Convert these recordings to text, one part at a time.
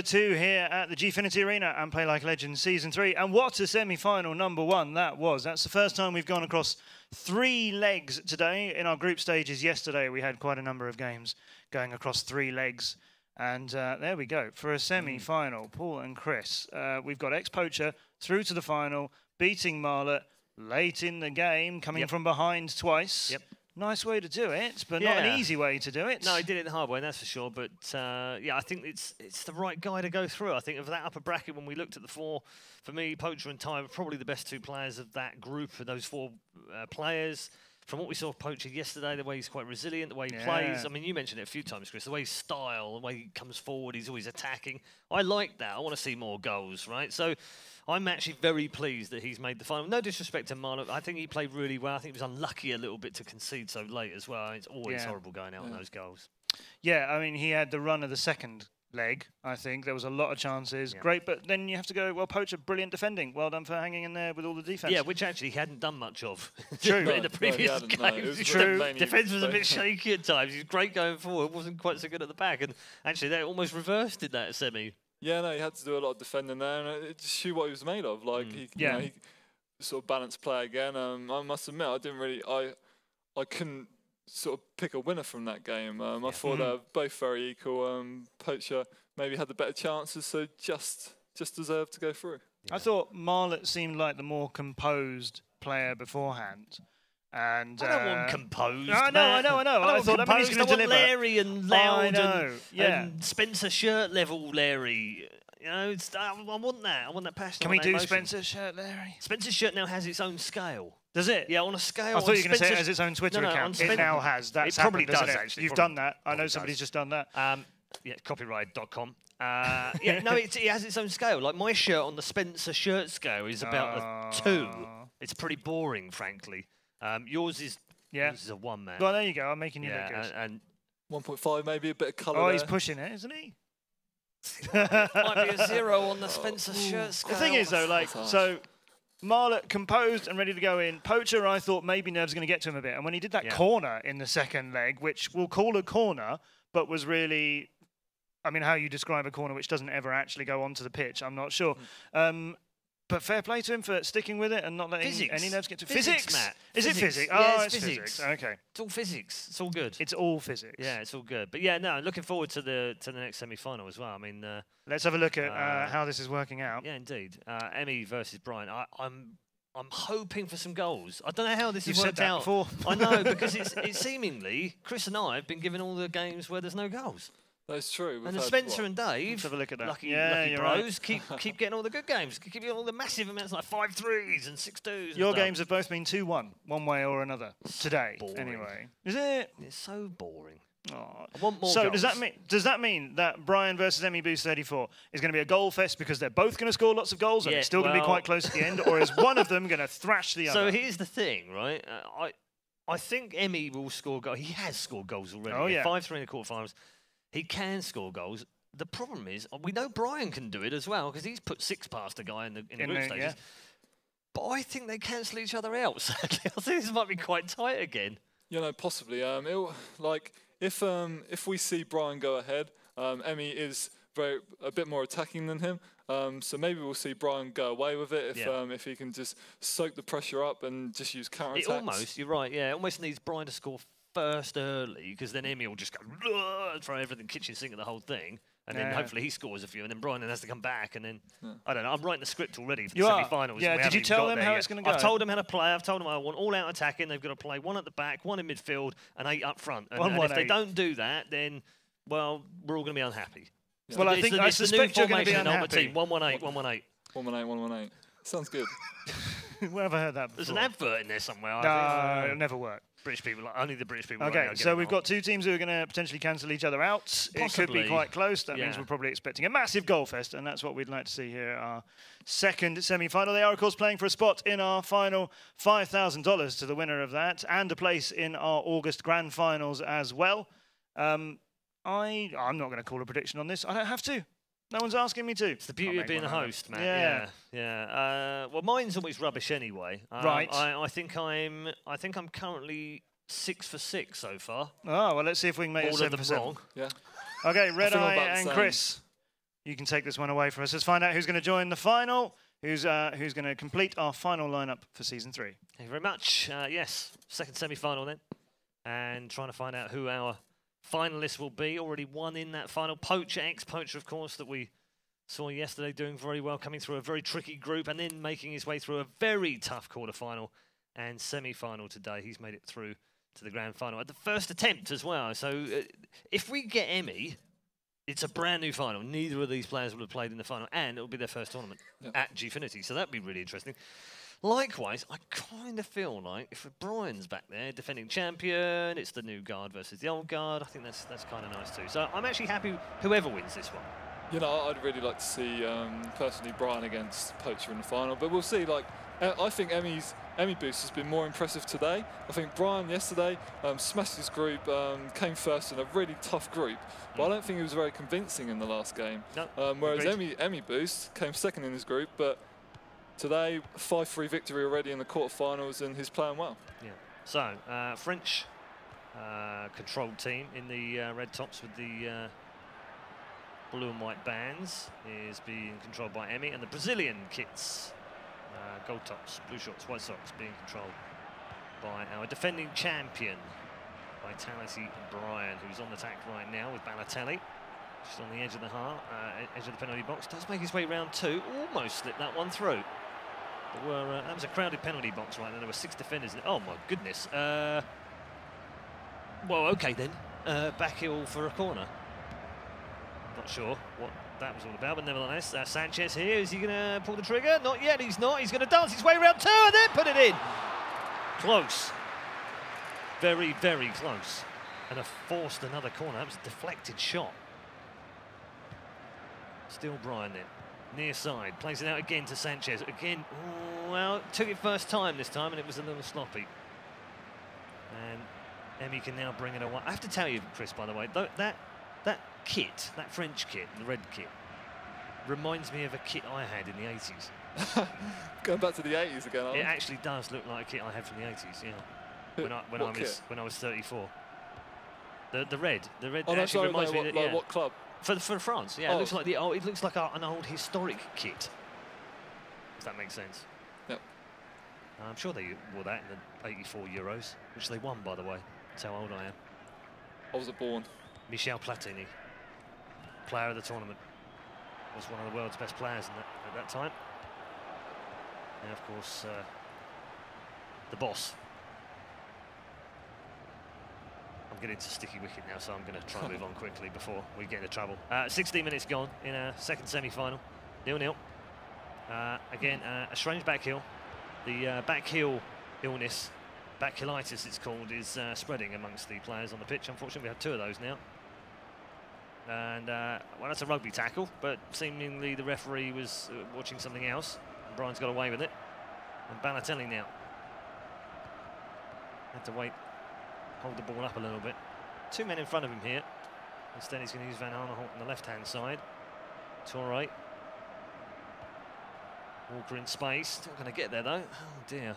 2 here at the Gfinity Arena and Play Like Legends Season 3. And what a semi-final #1 that was. That's the first time we've gone across 3 legs today. In our group stages yesterday, we had quite a number of games going across 3 legs. And there we go. For a semi-final, Paul and Chris, we've got ex-Poacher through to the final, beating Marlet late in the game, coming from behind twice. Nice way to do it, but not an easy way to do it. No, he did it the hard way, that's for sure. But yeah, I think it's the right guy to go through. I think of that upper bracket, when we looked at the 4, for me, Poacher and Ty were probably the best 2 players of that group, of those 4 players. From what we saw of Poacher yesterday, the way he's quite resilient, the way he plays. I mean, you mentioned it a few times, Chris, the way his style, the way he comes forward, he's always attacking. I like that. I want to see more goals, right? So I'm actually very pleased that he's made the final. No disrespect to Marlon. I think he played really well. I think he was unlucky a little bit to concede so late as well. It's always horrible going out on those goals. Yeah, I mean, he had the run of the second leg, I think. There was a lot of chances. Great, but then you have to go, well, Poacher, brilliant defending. Well done for hanging in there with all the defence. Yeah, which actually he hadn't done much of. True. In the previous games. True. Defence was a bit shaky at times. He was great going forward, wasn't quite so good at the back. And actually, they almost reversed in that semi. Yeah, no, he had to do a lot of defending there, and it just showed what he was made of. Like, he sort of balanced play again. I must admit, I didn't really, I couldn't sort of pick a winner from that game. I thought they were both very equal. Poacher maybe had the better chances, so just deserved to go through. I thought Marlet seemed like the more composed player beforehand. And I don't want composed. I know. I thought that he's going to deliver. Larry and loud and Spencer Shirt level Larry. You know, I want that. I want that passion. Can we do Spencer Shirt Larry? Spencer Shirt now has its own scale. Does it? Yeah, on a scale. I thought you were going to say it has its own Twitter account. It now has. That's it probably happened, does, actually. You've done that. I know somebody's just done that. Yeah, copyright.com. Yeah, no, it has its own scale. Like my shirt on the Spencer Shirt scale is about a 2. It's pretty boring, frankly. Yours is a 1, man. Well, there you go. I'm making you look good. And 1.5, maybe a bit of colour. Oh, he's pushing it, isn't he? Might be a 0 on the Spencer Shirt scale. The thing is, though, like, so Marlet composed and ready to go in. Poacher, I thought maybe Nerve's going to get to him a bit. And when he did that corner in the second leg, which we'll call a corner, but was really, I mean, how you describe a corner which doesn't ever actually go onto the pitch, I'm not sure. But fair play to him for sticking with it and not letting any nerves get to physics. Matt. Is it physics? Yeah, oh, it's physics. Okay. It's all physics. It's all good. It's all physics. Yeah, it's all good. But yeah, no, looking forward to the next semi-final as well. I mean, let's have a look at how this is working out. Yeah, indeed. Emmy versus Brian. I'm hoping for some goals. I don't know how this has worked out. Before. I know, because it's seemingly Chris and I have been given all the games where there's no goals. That's true. And Spencer and Dave, let's have a look at that. Lucky bros, keep getting all the good games. Keep getting all the massive amounts, like 5 3s and 6 2s. Your games have both been 2-1, one way or another today. Boring. Anyway, is it? It's so boring. Oh. I want more so goals. does that mean that Brian versus Emiboost34 is going to be a goal fest because they're both going to score lots of goals and it's still going to be quite close at the end, or is one of them going to thrash the other? So here's the thing, right? I think Emmy will score goals. He has scored goals already. Oh, yeah. 5-3 in the quarterfinals. He can score goals. The problem is, we know Brian can do it as well because he's put 6 past a guy in the group stages. Yeah. But I think they cancel each other out. Sadly, I think this might be quite tight again. You know, possibly. Like if we see Brian go ahead, Emmy is a bit more attacking than him. So maybe we'll see Brian go away with it if he can just soak the pressure up and just use counter attacks. You're right. Yeah, it almost needs Brian to score first early, because then Emmy will just go throw everything kitchen sink at the whole thing, and then hopefully he scores a few, and then Brian has to come back, and then I don't know. I'm writing the script already for the semi-finals. Yeah, did you tell them how it's going to go? I've told them how to play. I've told them I want all out attacking. They've got to play 1 at the back, 1 in midfield, and 8 up front. And if they don't do that, then well, we're all going to be unhappy. Yeah. Well, I suspect you're going to be unhappy. 1-1-8, 1-1-8. 1-1-8, 1-1-8. Sounds good. Where have I heard that before? There's an advert in there somewhere. No, it'll never work. British people, only the British people. Okay, so we've got 2 teams who are going to potentially cancel each other out. Possibly. It could be quite close. That means we're probably expecting a massive goal fest, and that's what we'd like to see here at our second semi-final. They are, of course, playing for a spot in our final, $5,000 to the winner of that, and a place in our August grand finals as well. I'm not going to call a prediction on this. I don't have to. No one's asking me to. It's the beauty of being a host, man. Yeah. Well, mine's always rubbish anyway. Right. I think I'm currently 6 for 6 so far. Oh well, let's see if we can make it 7 for 7. Wrong. Yeah. Okay, Red Eye and Chris. you can take this one away from us. Let's find out who's going to join the final, who's going to complete our final lineup for Season 3. Thank you very much. Yes, second semi-final then. And trying to find out who our finalists will be. Already one in that final. Poacher, ex-Poacher, of course, that we saw yesterday doing very well, coming through a very tricky group and then making his way through a very tough quarter-final and semi-final today. He's made it through to the grand final at the first attempt as well. So if we get Emmy, it's a brand new final. Neither of these players will have played in the final, and it'll be their first tournament at Gfinity. So that'd be really interesting. Likewise, I kind of feel like if Brian's back there, defending champion, it's the new guard versus the old guard. I think that's kind of nice too. So I'm actually happy whoever wins this one. You know, I'd really like to see, personally, Brian against Poacher in the final. But we'll see. Like, I think Emiboost has been more impressive today. I think Brian yesterday smashed his group, came first in a really tough group. But I don't think he was very convincing in the last game. No, whereas Emiboost came second in his group. But today, 5-3 victory already in the quarterfinals, and he's playing well. Yeah. So, French controlled team in the red tops with the blue and white bands is being controlled by Emmy, and the Brazilian kits, gold tops, blue shorts, white socks, being controlled by our defending champion, Vitality Brian, who's on the attack right now with Balotelli. Just on the edge of the edge of the penalty box. Does make his way round two. Almost slipped that one through. That was a crowded penalty box right there. There were 6 defenders in it. Oh my goodness. Well, okay then. Backheel for a corner. Not sure what that was all about, but nevertheless, Sanchez here. Is he going to pull the trigger? Not yet. He's not. He's going to dance his way around two and then put it in. Close. Very, very close. And forced another corner. That was a deflected shot. Still Brian then. Near side. Plays it out again to Sanchez. Again, well, took it first time this time, and it was a little sloppy. And Emmy can now bring it away. I have to tell you, Chris, by the way, that kit, that French kit, the red kit, reminds me of a kit I had in the 80s. Going back to the 80s again, It actually does look like a kit I had from the 80s, yeah. When I was 34. The red actually reminds me of what club? For France, yeah. It looks like it looks like an old historic kit. If that makes sense. Yep. I'm sure they wore that in the 84 Euros, which they won, by the way. That's how old I am. I wasn't born. Michel Platini, player of the tournament, was one of the world's best players at that time. And of course, the boss. I'm getting to sticky wicket now, so I'm going to try and move on quickly before we get into trouble. 16 minutes gone in our second semi-final, 0-0. Again, a strange backheel. The backheel illness, backhelitis it's called, is spreading amongst the players on the pitch. Unfortunately, we have 2 of those now. And, well, that's a rugby tackle, but seemingly the referee was watching something else. And Brian's got away with it. And Balotelli now. Had to wait, hold the ball up a little bit. 2 men in front of him here. Instead, he's going to use Van Arnholt on the left-hand side. Torre. Walker in space. Not going to get there, though. Oh, dear.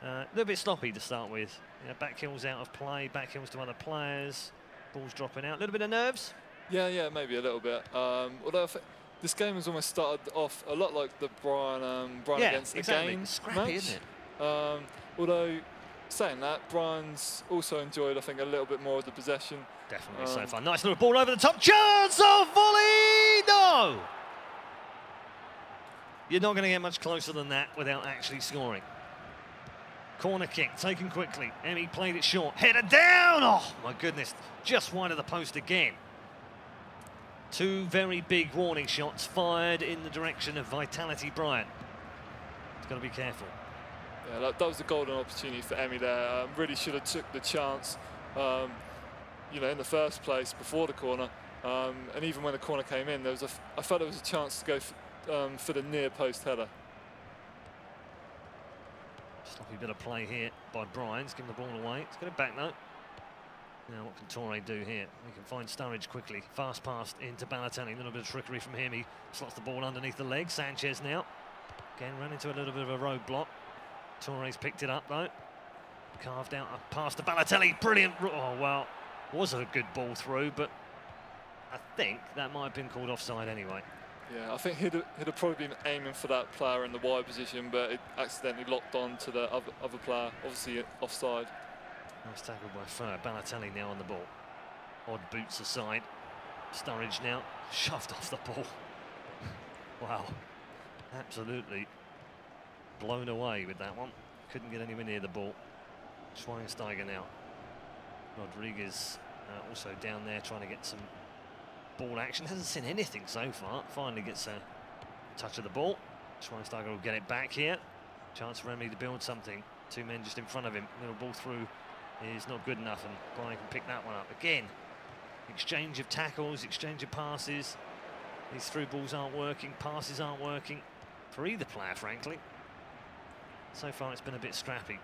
A little bit sloppy to start with. Back heels out of play, back heels to other players. Ball's dropping out. A little bit of nerves? Yeah, maybe a little bit. Although I think this game has almost started off a lot like the Brian against the game scrappy, match. Isn't it? Although, saying that, Brian's also enjoyed, I think, a little bit more of the possession. Definitely so far. Nice little ball over the top. Chance of volley! No! You're not going to get much closer than that without actually scoring. Corner kick, taken quickly. Emmy played it short. Header down! Oh, my goodness. Just wide of the post again. 2 very big warning shots fired in the direction of Vitality Brian. He's got to be careful. Yeah, that was a golden opportunity for Emmy there. Really should have took the chance, in the first place before the corner. And even when the corner came in, I felt there was a chance to go for the near post header. Sloppy bit of play here by Brian. He's giving the ball away. He's got it back though. Now what can Torre do here? He can find Sturridge quickly. Fast pass into Balotelli. A little bit of trickery from him. He slots the ball underneath the leg. Sanchez now. Again, ran into a little bit of a roadblock. Torre's picked it up though. Carved out a pass to Balotelli. Brilliant. Oh, well, was a good ball through, but I think that might have been called offside anyway. Yeah, I think he'd have probably been aiming for that player in the wide position, but it accidentally locked on to the other player, obviously offside. Nice tackle by Fur. Balotelli now on the ball. Odd boots aside. Sturridge now shoved off the ball. Wow, absolutely blown away with that one. Couldn't get anywhere near the ball. Schweinsteiger now. Rodriguez also down there trying to get some ball action. Hasn't seen anything so far. Finally gets a touch of the ball. Schweinsteiger will get it back here. Chance for Emily to build something. Two men just in front of him. Little ball through is not good enough, and Brian can pick that one up. Again, exchange of tackles, exchange of passes. These through balls aren't working, passes aren't working for either player, frankly. So far it's been a bit scrappy.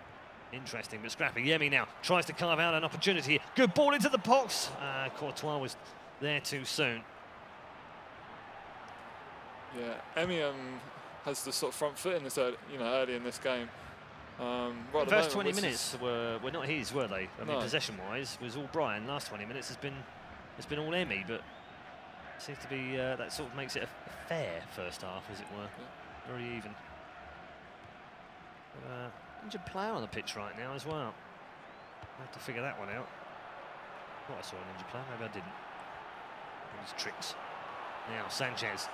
Interesting, but scrappy. Yemi now tries to carve out an opportunity. Good ball into the box. Courtois was there too soon. Yeah, Emi has the sort of front foot in this, early in this game. Right, the first 20 minutes were not his, were they? I mean, possession-wise, was all Brian. Last 20 minutes has been all Emi, but seems to be that sort of makes it a fair first half, as it were. Yeah. Very even. Injured player on the pitch right now as well. I have to figure that one out. I thought I saw an injured player, maybe I didn't. These tricks. Now Sanchez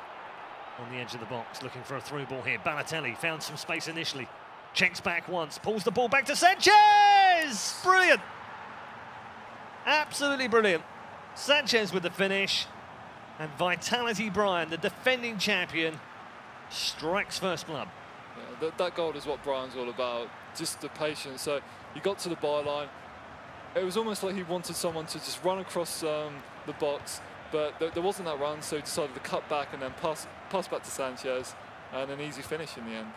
on the edge of the box, looking for a through ball here. Balotelli found some space initially. Checks back once, pulls the ball back to Sanchez! Brilliant! Absolutely brilliant. Sanchez with the finish. And Vitality Brian, the defending champion, strikes first blood. Yeah, that goal is what Brian's all about, just the patience. So he got to the byline. It was almost like he wanted someone to just run across the box, but there wasn't that run, so he decided to cut back and then pass back to Sanchez, and an easy finish in the end.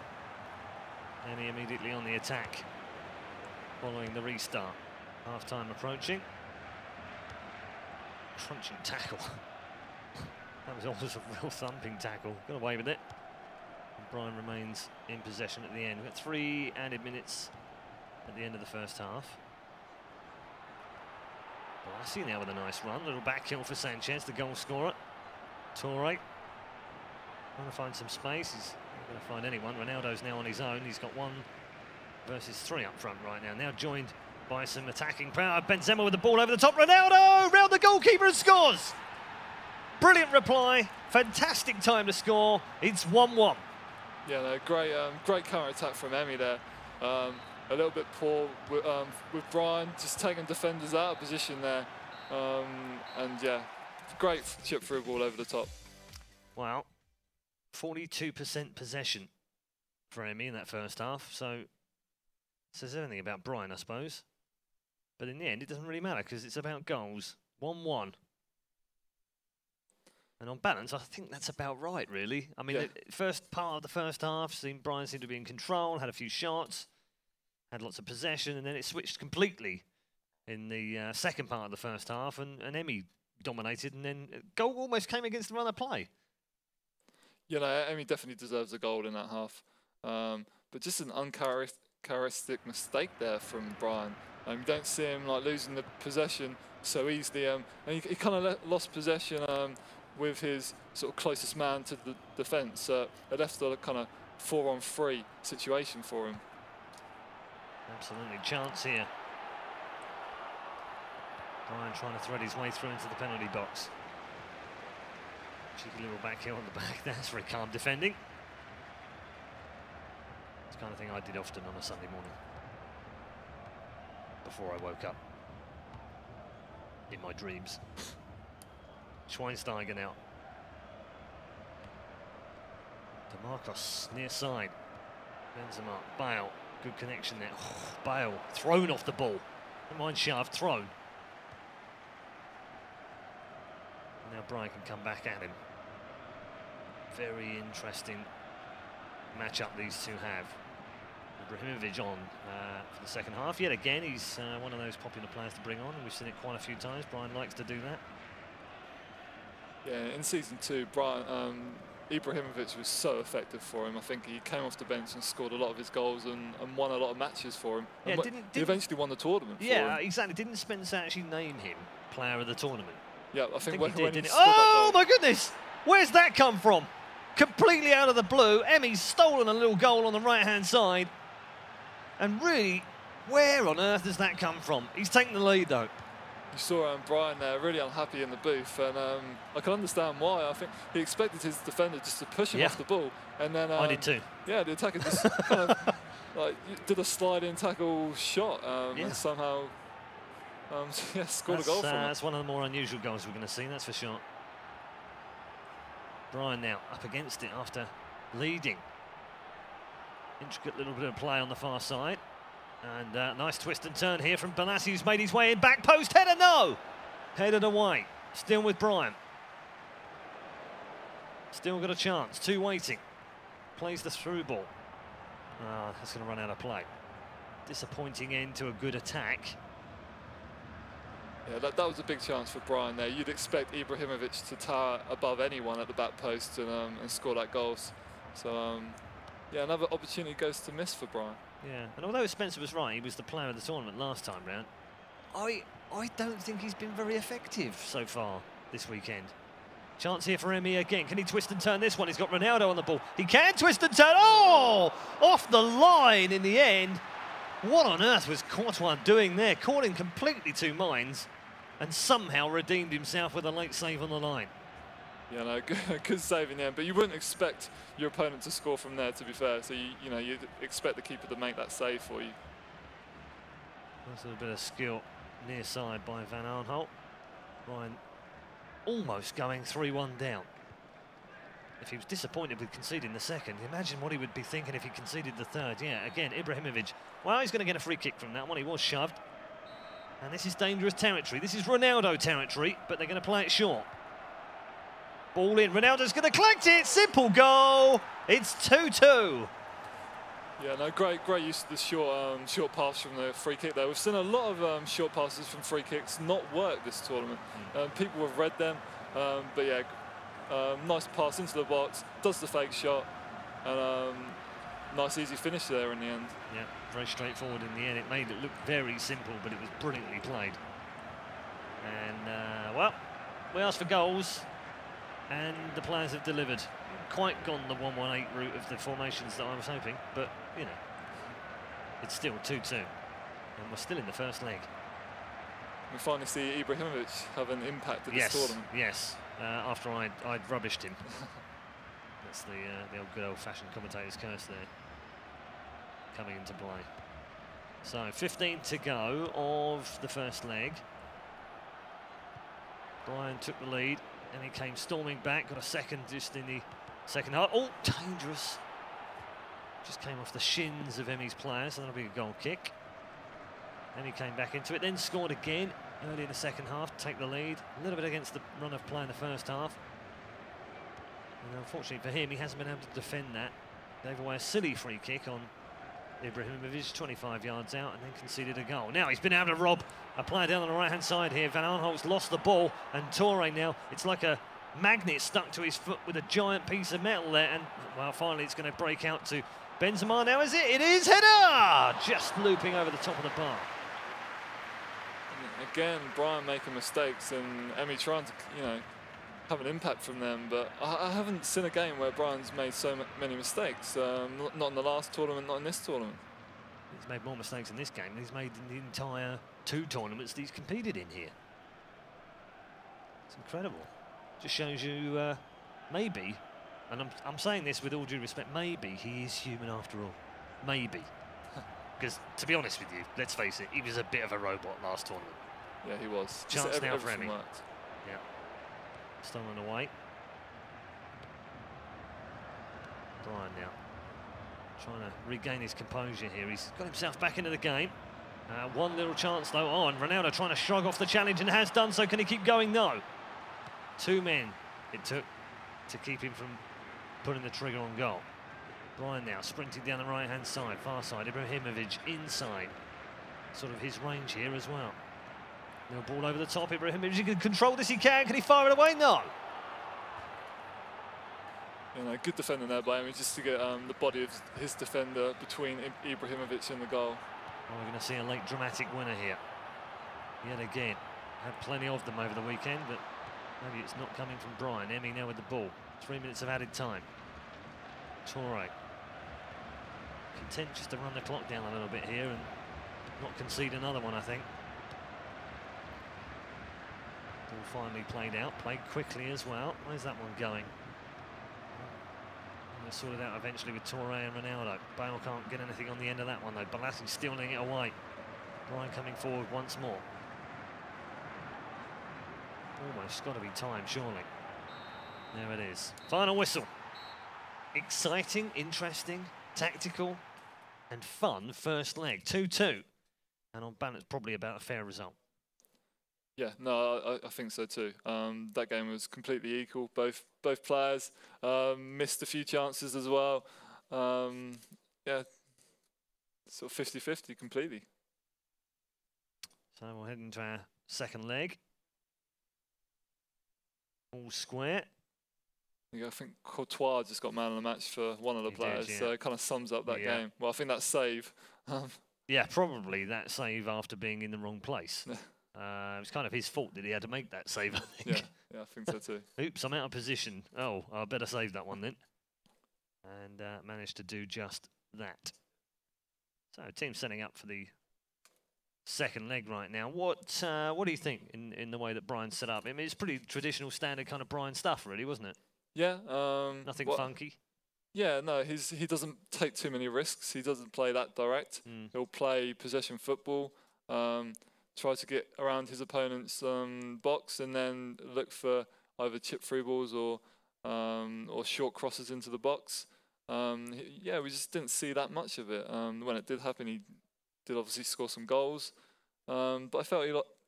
And he immediately on the attack, following the restart. Half-time approaching. Crunching tackle. That was almost a real thumping tackle. Got away with it. And Brian remains in possession at the end. We've got 3 added minutes at the end of the first half. Barsi now with a nice run. Little back heel for Sanchez, the goal scorer. Torre trying to find some space. He's not going to find anyone. Ronaldo's now on his own. He's got 1 versus 3 up front right now. Now joined by some attacking power. Benzema with the ball over the top. Ronaldo round the goalkeeper and scores. Brilliant reply. Fantastic time to score. It's 1-1. Yeah, no, great counter-attack from Emi there. A little bit poor with Brian, just taking defenders out of position there. And yeah, great chip through ball over the top. Wow. 42% possession for Emi in that first half. So says everything about Brian, I suppose. But in the end, it doesn't really matter because it's about goals. 1-1. And on balance, I think that's about right, really. I mean, the first part of the first half, Brian seemed to be in control, had a few shots, had lots of possession, and then it switched completely in the second part of the first half, and Emi dominated, and then goal almost came against the run of play. You know, Emi definitely deserves a goal in that half. But just an uncharacteristic mistake there from Brian. You don't see him like losing the possession so easily. And he kind of lost possession with his sort of closest man to the defence. It left a kind of 4-on-3 situation for him. Absolutely, chance here. Brian trying to thread his way through into the penalty box. Cheeky little back heel on the back. That's very calm defending. It's the kind of thing I did often on a Sunday morning before I woke up in my dreams. Schweinsteiger now. DeMarcos near side. Benzema, Bale, good connection there. Oh, Bale thrown off the ball. Don't mind shove, thrown. Now Brian can come back at him. Very interesting matchup these two have. Ibrahimovic on for the second half. Yet again, he's one of those popular players to bring on, and we've seen it quite a few times. Brian likes to do that. Yeah, in season 2, Ibrahimovic was so effective for him. I think he came off the bench and scored a lot of his goals and won a lot of matches for him. Yeah, he eventually won the tournament for him. Yeah, exactly. Didn't Spencer actually name him player of the tournament? Yeah, I think he did, didn't he? Oh my goodness! Where's that come from? Completely out of the blue. Emi's stolen a little goal on the right-hand side. And really, where on earth does that come from? He's taken the lead, though. You saw Brian there really unhappy in the booth, and I can understand why. I think he expected his defender just to push him off the ball, and then I did too. Yeah, the attacker just kind of like did a slide-in tackle shot, and somehow scored a goal from it. That's one of the more unusual goals we're going to see, that's for sure. Brian now up against it after leading. Intricate little bit of play on the far side. And nice twist and turn here from Balassi, who's made his way in. Back post header, no! Headed away. Still with Brian. Still got a chance. Two waiting. Plays the through ball. That's going to run out of play. Disappointing end to a good attack. Yeah, that was a big chance for Brian there. You'd expect Ibrahimovic to tower above anyone at the back post and score that goal. So, yeah, another opportunity goes to miss for Brian. Yeah, and although Spencer was right, he was the player of the tournament last time round, I don't think he's been very effective so far this weekend. Chance here for Emi again. Can he twist and turn this one? He's got Ronaldo on the ball. He can twist and turn. Oh! Off the line in the end. What on earth was Courtois doing there? Caught in completely two minds and somehow redeemed himself with a late save on the line. Yeah, no, good save in the end, but you wouldn't expect your opponent to score from there, to be fair. So, you'd expect the keeper to make that save for you. That's a bit of skill near side by Van Aanholt. Ryan almost going 3-1 down. If he was disappointed with conceding the second, imagine what he would be thinking if he conceded the third. Yeah, again, Ibrahimovic. Well, he's going to get a free kick from that one. He was shoved. And this is dangerous territory. This is Ronaldo territory, but they're going to play it short. Ball in, Ronaldo's going to collect it, simple goal, it's 2-2. Yeah, no, great use of the short pass from the free kick there. We've seen a lot of short passes from free kicks not work this tournament. People have read them, but yeah, nice pass into the box, does the fake shot, and nice easy finish there in the end. Yeah, very straightforward in the end. It made it look very simple, but it was brilliantly played. And, well, we asked for goals. And the players have delivered. Quite gone the 1-1-8 route of the formations that I was hoping, but, it's still 2-2. And we're still in the first leg. We finally see Ibrahimovic have an impact at this tournament. Yes, after I'd rubbished him. That's the old good old-fashioned commentator's curse there, coming into play. So, 15 to go of the first leg. Brian took the lead. And he came storming back, got a second just in the second half. Oh, dangerous. Just came off the shins of Emi's player, so that'll be a goal kick. Then he came back into it, then scored again early in the second half to take the lead. A little bit against the run of play in the first half. And unfortunately for him, he hasn't been able to defend that. Gave away a silly free kick on Ibrahimovic, 25 yards out, and then conceded a goal. Now he's been able to rob a player down on the right-hand side here. Van Aanholt's lost the ball, and Toure now, it's like a magnet stuck to his foot with a giant piece of metal there, and, well, finally it's going to break out to Benzema now, is it? It is, header! Just looping over the top of the bar. Again, Brian making mistakes, and Emi trying to, have an impact from them, but I haven't seen a game where Brian's made so many mistakes. Not in the last tournament, not in this tournament. He's made more mistakes in this game than he's made in the entire 2 tournaments that he's competed in here. It's incredible. Just shows you, maybe, and I'm saying this with all due respect, maybe he is human after all. Maybe. Because, to be honest with you, let's face it, he was a bit of a robot last tournament. Yeah, he was. Chance now for Emi. Worked. Yeah. Stolen away. Brian now trying to regain his composure here. He's got himself back into the game. One little chance though. Oh, and Ronaldo trying to shrug off the challenge and has done so. Can he keep going? No. 2 men it took to keep him from putting the trigger on goal. Brian now sprinting down the right-hand side, far side. Ibrahimovic inside. Sort of his range here as well. No ball over the top. Ibrahimovic can control this. He can. Can he fire it away? No. Good defending there by him, just to get the body of his defender between Ibrahimovic and the goal. Oh, we're going to see a late dramatic winner here. Yet again. Had plenty of them over the weekend, but Maybe it's not coming from Brian. Emi now with the ball. 3 minutes of added time. Toure. Content just to run the clock down a little bit here and not concede another one, I think. Ball finally played out. Played quickly as well. Where's that one going? We'll sort it out eventually with Toure and Ronaldo. Bale can't get anything on the end of that one though. Balassi stealing it away. Brian coming forward once more. Almost got to be time, surely. There it is. Final whistle. Exciting, interesting, tactical and fun first leg. 2-2. And on balance, probably about a fair result. Yeah, no, I think so too. That game was completely equal. Both players missed a few chances as well. Yeah, sort of 50-50 completely. So we'll head into our second leg. All square. Yeah, I think Courtois just got man of the match for one of the players, yeah. So it kind of sums up that game. Well, I think that save. Yeah, probably that save after being in the wrong place. It was kind of his fault that he had to make that save, I think. Yeah, I think so too. Oops, I'm out of position. Oh, I better save that one then. And managed to do just that. So, team setting up for the second leg right now. What do you think in the way that Brian set up? I mean, it's pretty traditional, standard kind of Brian stuff, really, wasn't it? Yeah. Nothing funky. Yeah, no, he doesn't take too many risks. He doesn't play that direct. He'll play possession football, try to get around his opponent's box, and then look for either chip through balls or short crosses into the box. Yeah, we just didn't see that much of it. When it did happen, he did obviously score some goals, but I felt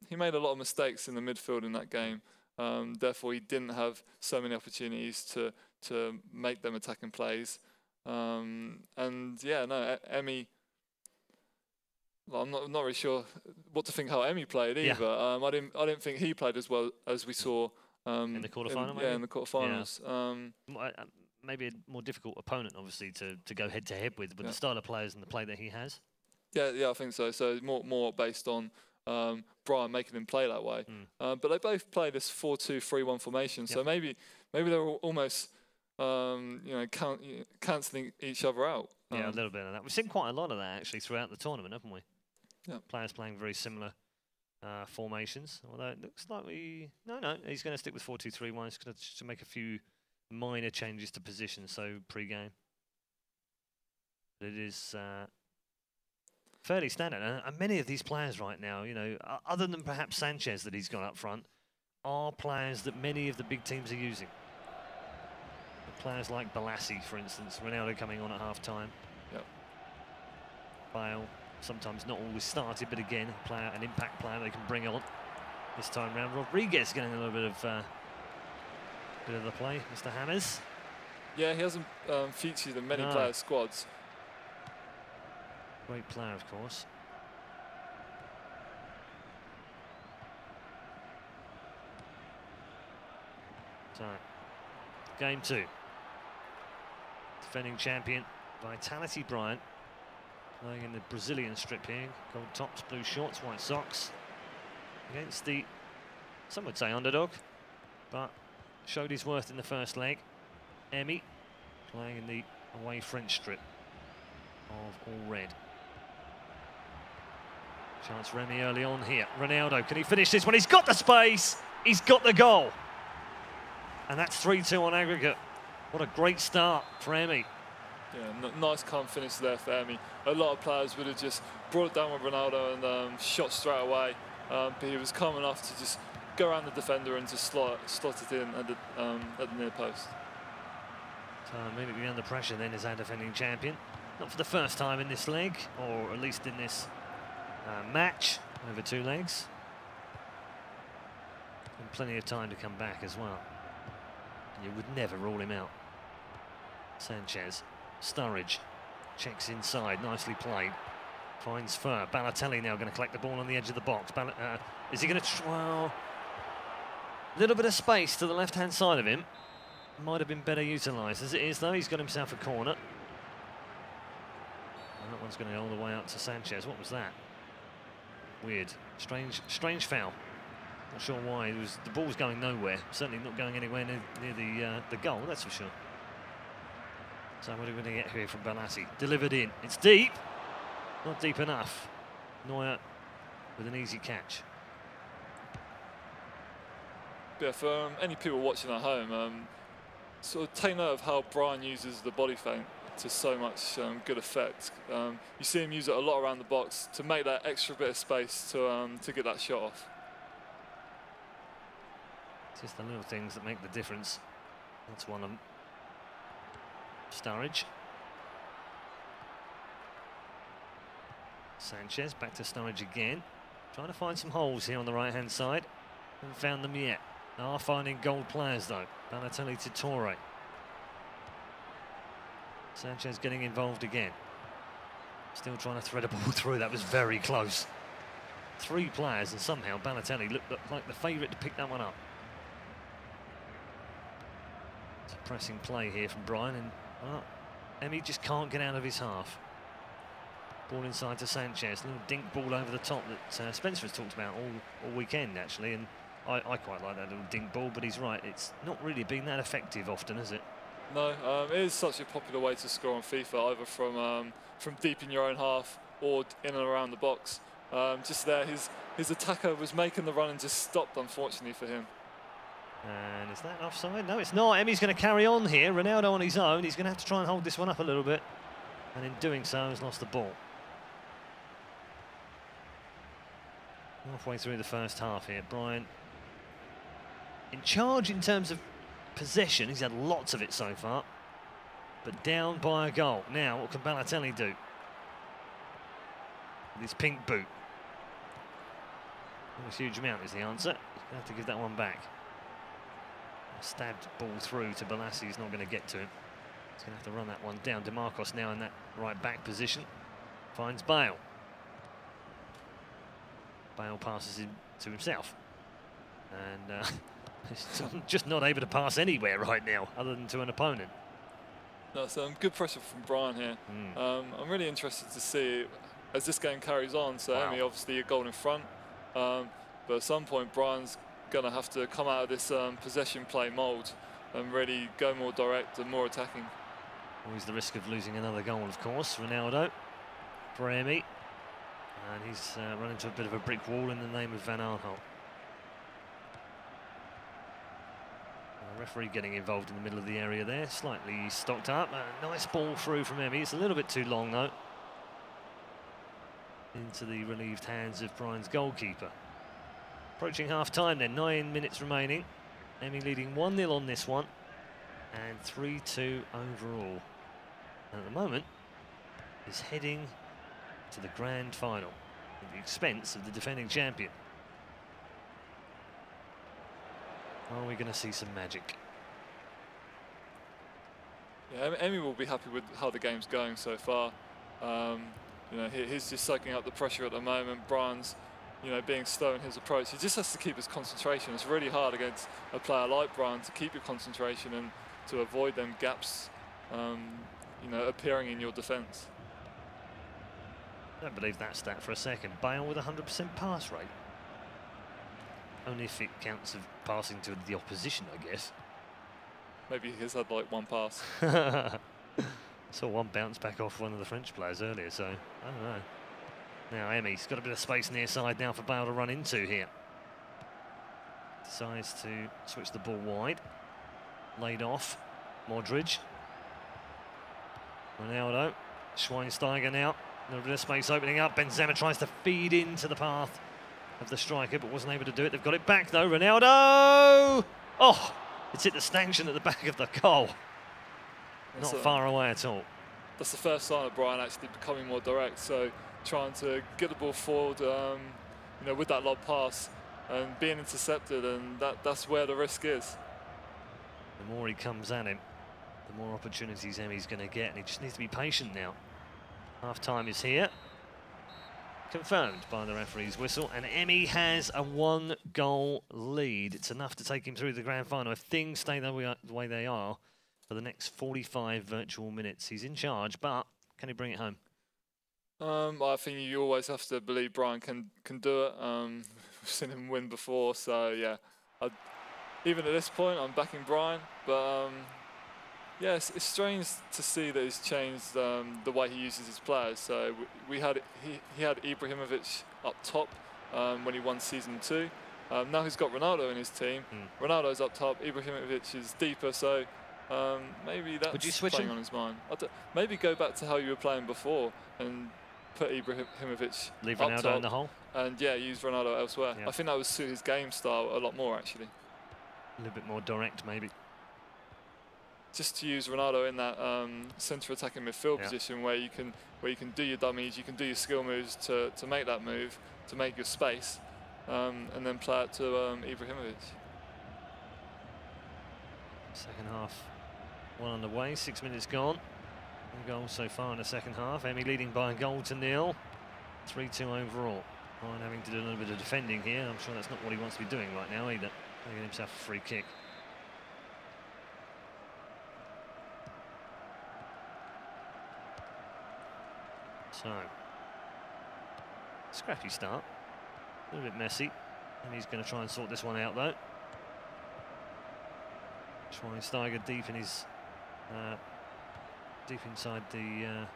he made a lot of mistakes in the midfield in that game. Therefore, he didn't have so many opportunities to make them attacking plays. And yeah, no, Emi. Well, I'm not really sure what to think how Emi played either. Yeah. I didn't think he played as well as we saw in the quarterfinal. Yeah, in the quarterfinals. Yeah. Maybe a more difficult opponent, obviously, to go head to head with the style of players and the play that he has. Yeah, I think so. So more based on Brian making him play that way. But they both play this 4-2-3-1 formation. Yep. So maybe they're almost cancelling each other out. Yeah, a little bit of that. We've seen quite a lot of that actually throughout the tournament, haven't we? Yeah. Players playing very similar formations. Although it looks like he's going to stick with 4-2-3-1. He's going to make a few minor changes to position. So pre-game, but it is fairly standard. And many of these players right now, other than perhaps Sanchez that he's got up front, are players that many of the big teams are using. Players like Balassi, for instance, Ronaldo coming on at half-time. Yep. Bale, sometimes not always started, but again, an impact player they can bring on this time round. Rodriguez getting a little bit of the play, Mr. Hammers. Yeah, he hasn't featured in many player squads. Great player, of course. So, game 2. Defending champion, Vitality Bryant, playing in the Brazilian strip here. Gold tops, blue shorts, white socks. Against the, some would say underdog, but showed his worth in the first leg. Emi, playing in the away French strip of all red. Chance for Emi early on here. Ronaldo, can he finish this one? He's got the space, he's got the goal. And that's 3-2 on aggregate. What a great start for Emi. Yeah, nice calm finish there for Emi. A lot of players would have just brought it down with Ronaldo and shot straight away. But he was calm enough to just go around the defender and just slot it in at the near post. So immediately under pressure then is our defending champion. Not for the first time in this leg, or at least in this match over 2 legs. And plenty of time to come back as well. You would never rule him out. Sanchez, Sturridge, checks inside, nicely played. Finds Fur. Balotelli now going to collect the ball on the edge of the box. Is he going to well, a little bit of space to the left-hand side of him. Might have been better utilised. As it is, though, he's got himself a corner. And that one's going to go all the way out to Sanchez. What was that? Weird. Strange foul. Not sure why. The ball was going nowhere. Certainly not going anywhere near the goal, that's for sure. So what are we going to get here from Balassi? Delivered in. It's deep. Not deep enough. Neuer with an easy catch. Yeah, for any people watching at home, sort of take note of how Brian uses the body feint to so much good effect. You see him use it a lot around the box to make that extra bit of space to get that shot off. It's just the little things that make the difference. That's one of them. Sturridge. Sanchez back to Sturridge again. Trying to find some holes here on the right-hand side. Haven't found them yet. Are finding gold players though. Balotelli to Torre. Sanchez getting involved again. Still trying to thread a ball through. That was very close. 3 players and somehow Balotelli looked like the favourite to pick that one up. It's a pressing play here from Brian, and Emi just can't get out of his half. Ball inside to Sanchez. Little dink ball over the top that Spencer has talked about all weekend actually, and I quite like that little dink ball, but he's right, it's not really been that effective often, is it? No, it is such a popular way to score on FIFA, either from deep in your own half or in and around the box. Just there, his attacker was making the run and just stopped, unfortunately for him. And is that offside? No, it's not. Emi's going to carry on here. Ronaldo on his own. He's going to have to try and hold this one up a little bit, and in doing so, has lost the ball. Halfway through the first half here, Brian in charge in terms of possession. He's had lots of it so far, but down by a goal. Now, what can Balotelli do with his pink boot? Not a huge amount is the answer. He's going to have to give that one back. A stabbed ball through to Balassi. He's not going to get to him. He's going to have to run that one down. DeMarcos now in that right back position. Finds Bale. Bale passes him to himself. And he's just not able to pass anywhere right now, other than to an opponent. That's good pressure from Brian here. I'm really interested to see as this game carries on. So Emi obviously a goal in front, but at some point Brian's going to have to come out of this possession play mould and really go more direct and more attacking. Always the risk of losing another goal, of course. Ronaldo for Emi, and he's run into a bit of a brick wall in the name of Van Aanholt. Referee getting involved in the middle of the area there, slightly stocked up. A nice ball through from Emi. It's a little bit too long though. Into the relieved hands of Brian's goalkeeper. Approaching half-time then, 9 minutes remaining. Emi leading 1-0 on this one, and 3-2 overall. And at the moment, is heading to the grand final at the expense of the defending champion. Are we going to see some magic? Yeah, Emi will be happy with how the game's going so far. You know, he's just soaking up the pressure at the moment. Brian's, you know, being slow in his approach. He just has to keep his concentration. It's really hard against a player like Brian to keep your concentration and to avoid them gaps, you know, appearing in your defence. Don't believe that stat for a second. Bale with 100% pass rate. Only if it counts of passing to the opposition, I guess. Maybe he's had like one pass. Saw one bounce back off one of the French players earlier, so I don't know. Now Emi's got a bit of space near side now for Bale to run into here. Decides to switch the ball wide. Laid off. Modric. Ronaldo. Schweinsteiger now. A little bit of space opening up. Benzema tries to feed into the path of the striker, but wasn't able to do it. They've got it back though. Ronaldo! Oh! It's hit the stanchion at the back of the goal. Not far away at all. That's the first sign of Brian actually becoming more direct. So trying to get the ball forward, you know, with that lob pass and being intercepted, and that's where the risk is. The more he comes at him, the more opportunities Emi's going to get, and he just needs to be patient now. Half-time is here. Confirmed by the referee's whistle, and Emi has a 1-goal lead. It's enough to take him through the grand final if things stay the way they are for the next 45 virtual minutes. He's in charge, but can he bring it home? I think you always have to believe Brian can do it. We've seen him win before, so yeah. Even at this point, I'm backing Brian, but yeah, it's strange to see that he's changed the way he uses his players. So he had Ibrahimovic up top when he won season 2. Now he's got Ronaldo in his team. Ronaldo's up top. Ibrahimovic is deeper. So maybe that's playing on his mind. Maybe go back to how you were playing before and put Ibrahimovic leave up Ronaldo top in the hole. And yeah, use Ronaldo elsewhere. I think that would suit his game style a lot more actually. A little bit more direct, maybe. Just to use Ronaldo in that centre attacking midfield position where you can do your dummies, you can do your skill moves to make that move, to make your space, and then play it to Ibrahimovic. Second half, one underway, 6 minutes gone. No goals so far in the second half. Emi leading by a goal to 0. 3-2 overall. Ryan having to do a little bit of defending here. I'm sure that's not what he wants to be doing right now either. Making himself a free kick. So, scrappy start, a little bit messy, and he's going to try and sort this one out though. Schweinsteiger deep in his, deep inside the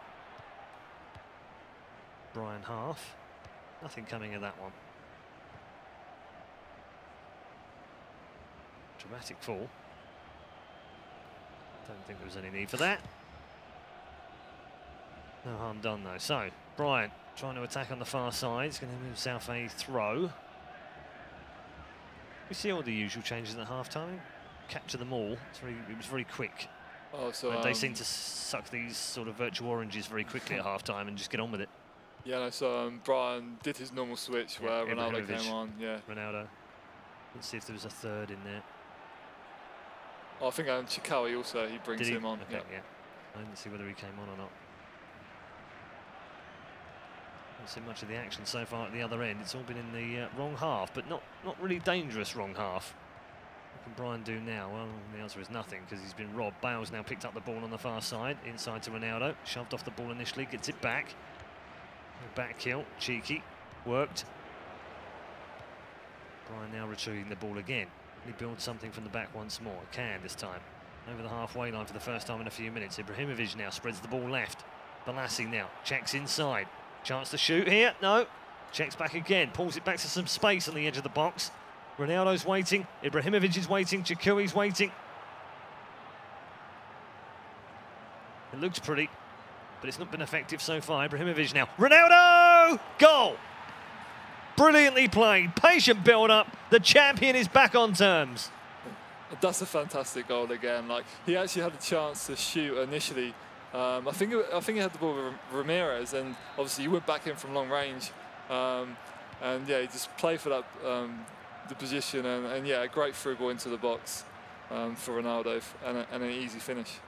Brian half. Nothing coming of that one. Dramatic fall. Don't think there was any need for that. No harm done though. So, Brian trying to attack on the far side. He's going to move south a throw. We see all the usual changes at half time. Capture them all. It was very quick. Oh, so they seem to suck these sort of virtual oranges very quickly at half time and just get on with it. Yeah, no, so Brian did his normal switch where Ronaldo came on. Yeah, Ronaldo. Let's see if there was a third in there. Oh, I think Chikawi also, he brings him on. Okay, yeah. I didn't see whether he came on or not. Not seen much of the action so far at the other end. It's all been in the wrong half, but not really dangerous wrong half. What can Brian do now? Well, the answer is nothing because he's been robbed. Bale's now picked up the ball on the far side, inside to Ronaldo. Shoved off the ball initially, gets it back. Back kill, cheeky, worked. Brian now retrieving the ball again. He builds something from the back once more. Can this time. Over the halfway line for the first time in a few minutes. Ibrahimovic now spreads the ball left. PLALC now checks inside. Chance to shoot here. No. Checks back again. Pulls it back to some space on the edge of the box. Ronaldo's waiting. Ibrahimovic is waiting. Chikui's waiting. It looks pretty, but it's not been effective so far. Ibrahimovic now. Ronaldo! Goal! Brilliantly played. Patient build-up. The champion is back on terms. That's a fantastic goal again. Like, he actually had a chance to shoot initially. I think he had the ball with Ramirez, and obviously he went back in from long range. And yeah, he just played for that the position, and yeah, a great through ball into the box for Ronaldo, and an easy finish.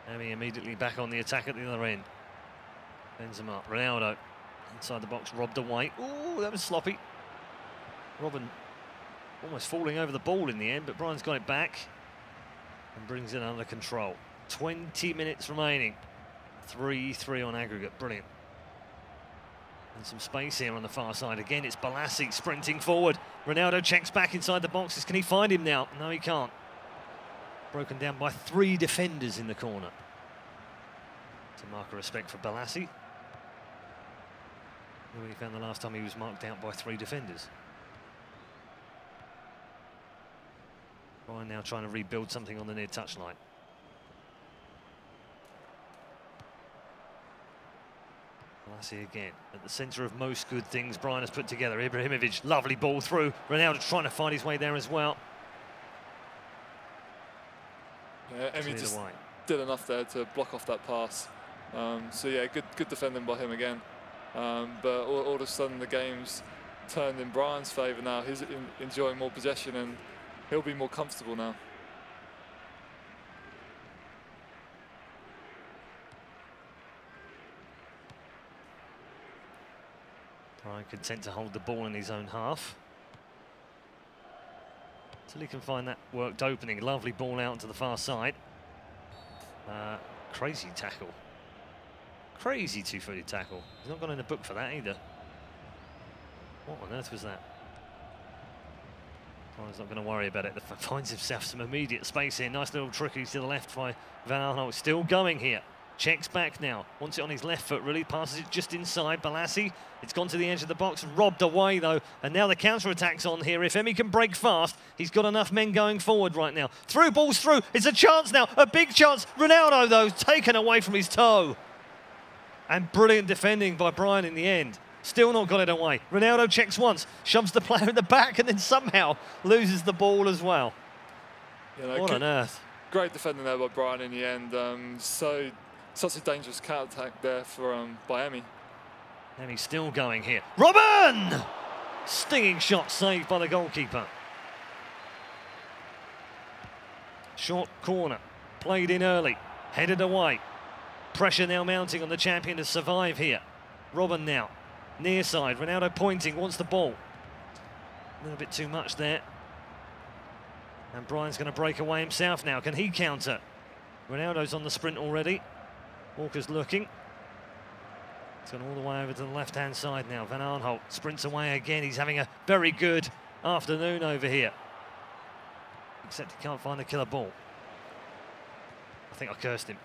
Emi immediately back on the attack at the other end. Bends him up. Ronaldo inside the box, robbed away. Ooh, that was sloppy. Robin almost falling over the ball in the end, but Brian's got it back and brings it under control. 20 minutes remaining. 3-3 on aggregate. Brilliant. And some space here on the far side. Again, it's PLALC sprinting forward. Ronaldo checks back inside the boxes. Can he find him now? No, he can't. Broken down by 3 defenders in the corner. To mark a respect for PLALC. Who he found the last time he was marked out by 3 defenders. Brian now trying to rebuild something on the near touchline. PLALC again at the centre of most good things Brian has put together. Ibrahimovic, lovely ball through. Ronaldo trying to find his way there as well. Yeah, Emi just did enough there to block off that pass. So yeah, good defending by him again. But all of a sudden the game's turned in Brian's favour now. He's enjoying more possession and he'll be more comfortable now. Brian content to hold the ball in his own half. Until he can find that worked opening. Lovely ball out to the far side. Crazy tackle. Crazy two-footed tackle. He's not gone in the book for that either. What on earth was that? Well, he's not going to worry about it. Finds himself some immediate space here. Nice little trickery to the left by Van Aanholt. Still going here. Checks back now. Wants it on his left foot, really. Passes it just inside. PLALC. It's gone to the edge of the box. Robbed away, though. And now the counter-attack's on here. If Emi can break fast, he's got enough men going forward right now. Through, ball's through. It's a chance now. A big chance. Ronaldo, though, taken away from his toe. And brilliant defending by Brian in the end. Still not got it away. Ronaldo checks once, shoves the player in the back, and then somehow loses the ball as well. What on earth? Great defending there by Brian in the end. Such a dangerous counter-attack there for by Emi. Emi's still going here. Robin! Stinging shot saved by the goalkeeper. Short corner, played in early, headed away. Pressure now mounting on the champion to survive here. Robin now. Near side, Ronaldo pointing, wants the ball. A little bit too much there. And Brian's going to break away himself now. Can he counter? Ronaldo's on the sprint already. Walker's looking. He's gone all the way over to the left-hand side now. Van Aanholt sprints away again. He's having a very good afternoon over here. Except he can't find the killer ball. I think I cursed him.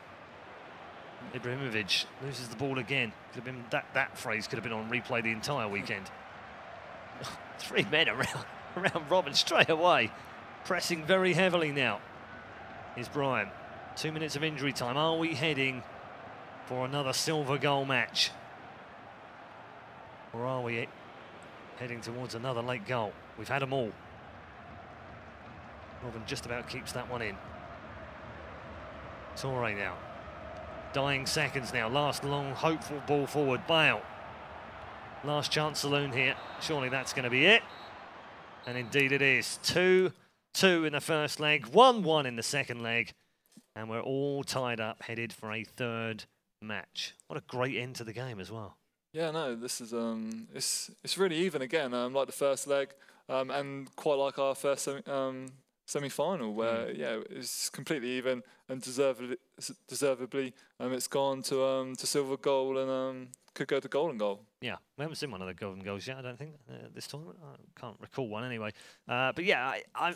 Ibrahimovic loses the ball again. Could have been that phrase could have been on replay the entire weekend. 3 men around Robin straight away, pressing very heavily now. Is Brian. 2 minutes of injury time. Are we heading for another silver goal match, or are we heading towards another late goal? We've had them all. Robin just about keeps that one in. Torre now. Dying seconds now. Last long, hopeful ball forward. Bale. Last chance saloon here. Surely that's going to be it. And indeed it is. 2-2 in the first leg, 1-1 in the second leg. And we're all tied up, headed for a third match. What a great end to the game as well. Yeah, no, this is it's really even again, like the first leg, and quite like our first semi-final, where yeah, it's completely even and deservedly it's gone to silver goal and could go to golden goal. Yeah, we haven't seen one of the golden goals yet, I don't think, this tournament. I can't recall one anyway. But yeah, I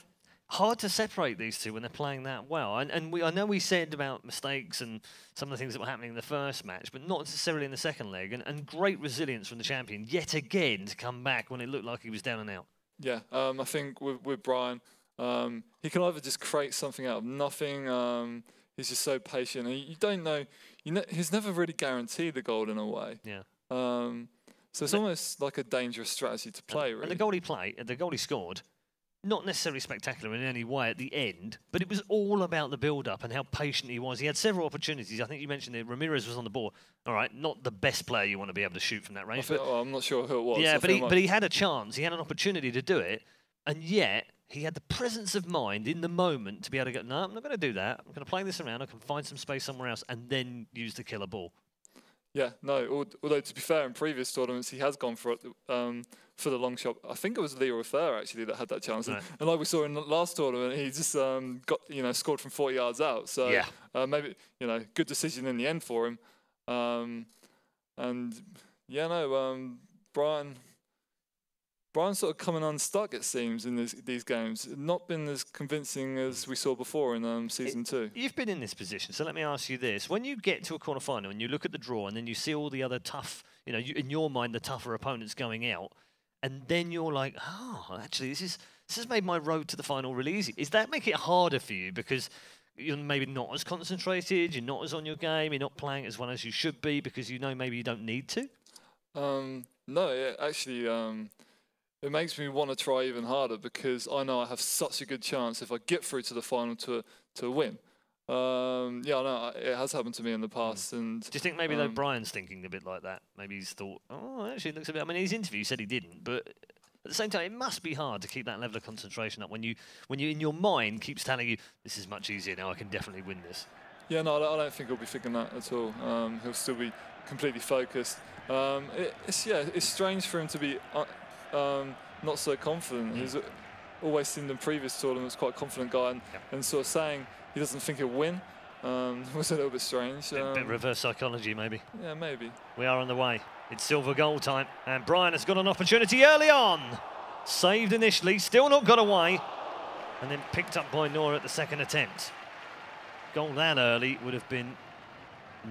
hard to separate these two when they're playing that well. And I know we said about mistakes and some of the things that were happening in the first match, but not necessarily in the second leg. And great resilience from the champion yet again to come back when it looked like he was down and out. Yeah, I think with Brian, he can either just create something out of nothing. He's just so patient. And you don't know, he's never really guaranteed the goal in a way. Yeah. So it's almost like a dangerous strategy to play, really. And the goal he scored, not necessarily spectacular in any way at the end, but it was all about the build-up and how patient he was. He had several opportunities. I think you mentioned that Ramirez was on the ball. All right, not the best player you want to be able to shoot from that range. I'm not sure who it was. Yeah, but he had a chance. He had an opportunity to do it, and yet he had the presence of mind in the moment to be able to go, no, I'm not going to do that. I'm going to play this around. I can find some space somewhere else, and then use the killer ball. Yeah, no, although to be fair, in previous tournaments, he has gone for the long shot. I think it was Leo Refer, actually, that had that chance. Right. And like we saw in the last tournament, he just scored from 40 yards out. So yeah. Maybe, good decision in the end for him. And, yeah, no, Brian's sort of coming unstuck, it seems, in these games. Not been as convincing as we saw before in Season 2. You've been in this position, so let me ask you this. When you get to a quarterfinal and you look at the draw and then you see all the other tough, in your mind, the tougher opponents going out, and then you're like, oh, actually, this has made my road to the final really easy. Does that make it harder for you because you're maybe not as concentrated, you're not as on your game, you're not playing as well as you should be because maybe you don't need to? No, actually... it makes me want to try even harder because I know I have such a good chance if I get through to the final to win. Yeah, I know it has happened to me in the past. And do you think maybe though Brian's thinking a bit like that? Maybe he's thought, oh, actually, it looks a bit. I mean, in his interview, he said he didn't, but at the same time, it must be hard to keep that level of concentration up when you in your mind keeps telling you this is much easier now. I can definitely win this. Yeah, no, I don't think he'll be thinking that at all. He'll still be completely focused. It's strange for him to be. Not so confident. He's always seemed in previous tournaments quite a confident guy and sort of saying he doesn't think he'll win. was a little bit strange. A bit reverse psychology, maybe. Yeah, maybe. We are on the way. It's silver goal time, and Brian has got an opportunity early on. Saved initially, still not got away, and then picked up by Nora at the second attempt. Goal that early would have been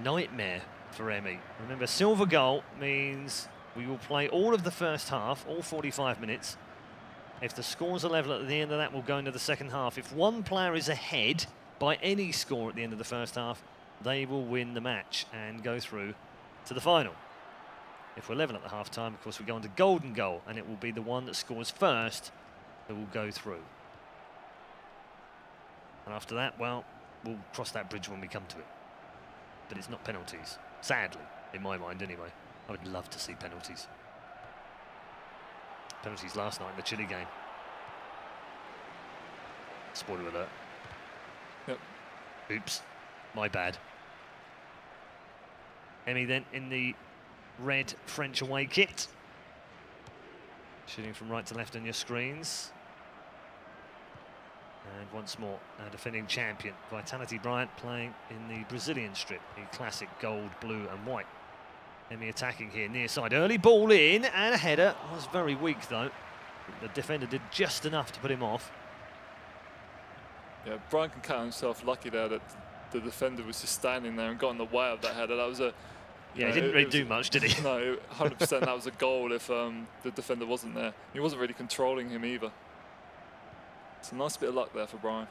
nightmare for Emi. Remember, silver goal means we will play all of the first half, all 45 minutes. If the scores are level at the end of that, we'll go into the second half. If one player is ahead by any score at the end of the first half, they will win the match and go through to the final. If we're level at the half-time, of course, we go on to golden goal, and it will be the one that scores first that will go through. And after that, well, we'll cross that bridge when we come to it. But it's not penalties, sadly, in my mind anyway. I would love to see penalties. Penalties last night in the Chile game. Spoiler alert. Yep. Oops, my bad. Emi then in the red French away kit. Shooting from right to left on your screens. And once more, our defending champion, Vitality Bryant, playing in the Brazilian strip, the classic gold, blue and white. Emi attacking here, near side. Early ball in, and a header. Was very weak, though. The defender did just enough to put him off. Yeah, Brian can count himself lucky there that the defender was just standing there and got in the way of that header. That was a... Yeah, he didn't really do much, did he? No, 100% that was a goal if the defender wasn't there. He wasn't really controlling him either. It's a nice bit of luck there for Brian.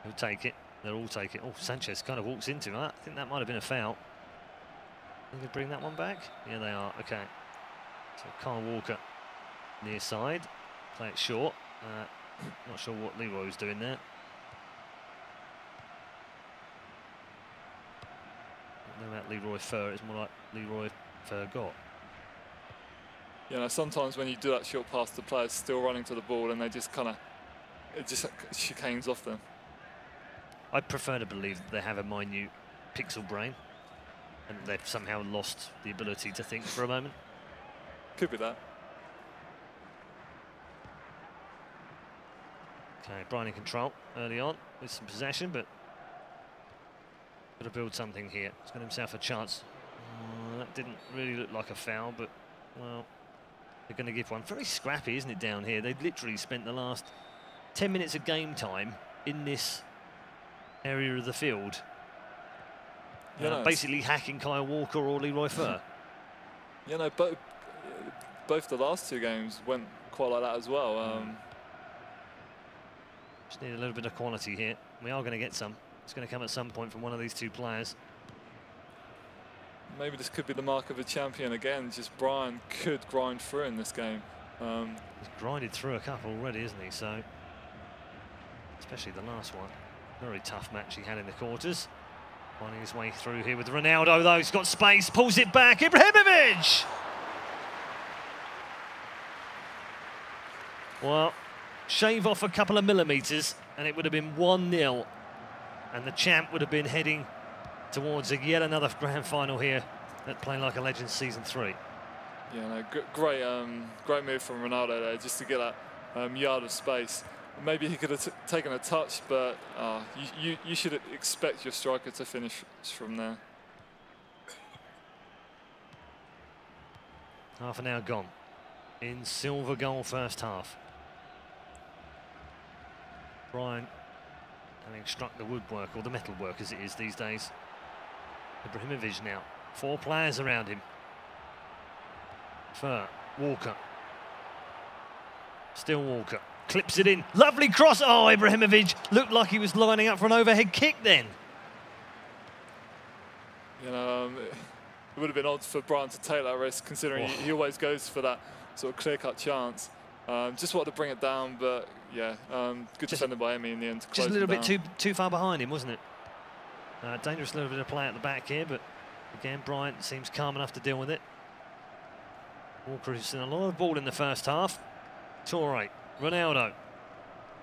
He'll take it. They'll all take it. Oh, Sanchez kind of walks into that. I think that might have been a foul. Can they bring that one back? Yeah, they are. Okay. So Kyle Walker near side. Play it short. Not sure what Leroy was doing there. I don't know about Leroy Fer. It's more like Leroy Fergot. You know, sometimes when you do that short pass, the player's still running to the ball and they just kind of, it just chicanes off them. I prefer to believe that they have a minute pixel brain and they've somehow lost the ability to think for a moment. Could be that. Okay, Brian in control early on with some possession, but got to build something here. He's got himself a chance. That didn't really look like a foul, but, well, they're going to give one. Very scrappy, isn't it, down here? They've literally spent the last 10 minutes of game time in this area of the field. Basically hacking Kyle Walker or Leroy Fer. You know, both the last two games went quite like that as well. Just need a little bit of quality here. We are going to get some. It's going to come at some point from one of these two players. Maybe this could be the mark of a champion again. Just Brian could grind through in this game. He's grinded through a couple already, isn't he? So, especially the last one. Very tough match he had in the quarters. Finding his way through here with Ronaldo, though. He's got space, pulls it back. Ibrahimovic! Well, shave off a couple of millimetres and it would have been 1-0. And the champ would have been heading towards yet another grand final here at Play Like a Legend Season 3. Yeah, no, great move from Ronaldo there, just to get that yard of space. Maybe he could have taken a touch, but you should expect your striker to finish from there. Half an hour gone in silver goal first half. Brian having struck the woodwork, or the metalwork as it is these days. Ibrahimovic now. 4 players around him. Fer, Walker. Still Walker. Clips it in. Lovely cross. Oh, Ibrahimovic looked like he was lining up for an overhead kick then. You know, it would have been odd for Brian to take that risk, considering he always goes for that sort of clear-cut chance. Just wanted to bring it down, but yeah, good defending by Emi in the end to close it down. Just a little bit too far behind him, wasn't it? Dangerous little bit of play at the back here, but again, Bryant seems calm enough to deal with it. Walker has seen a lot of ball in the first half. Torre, Ronaldo.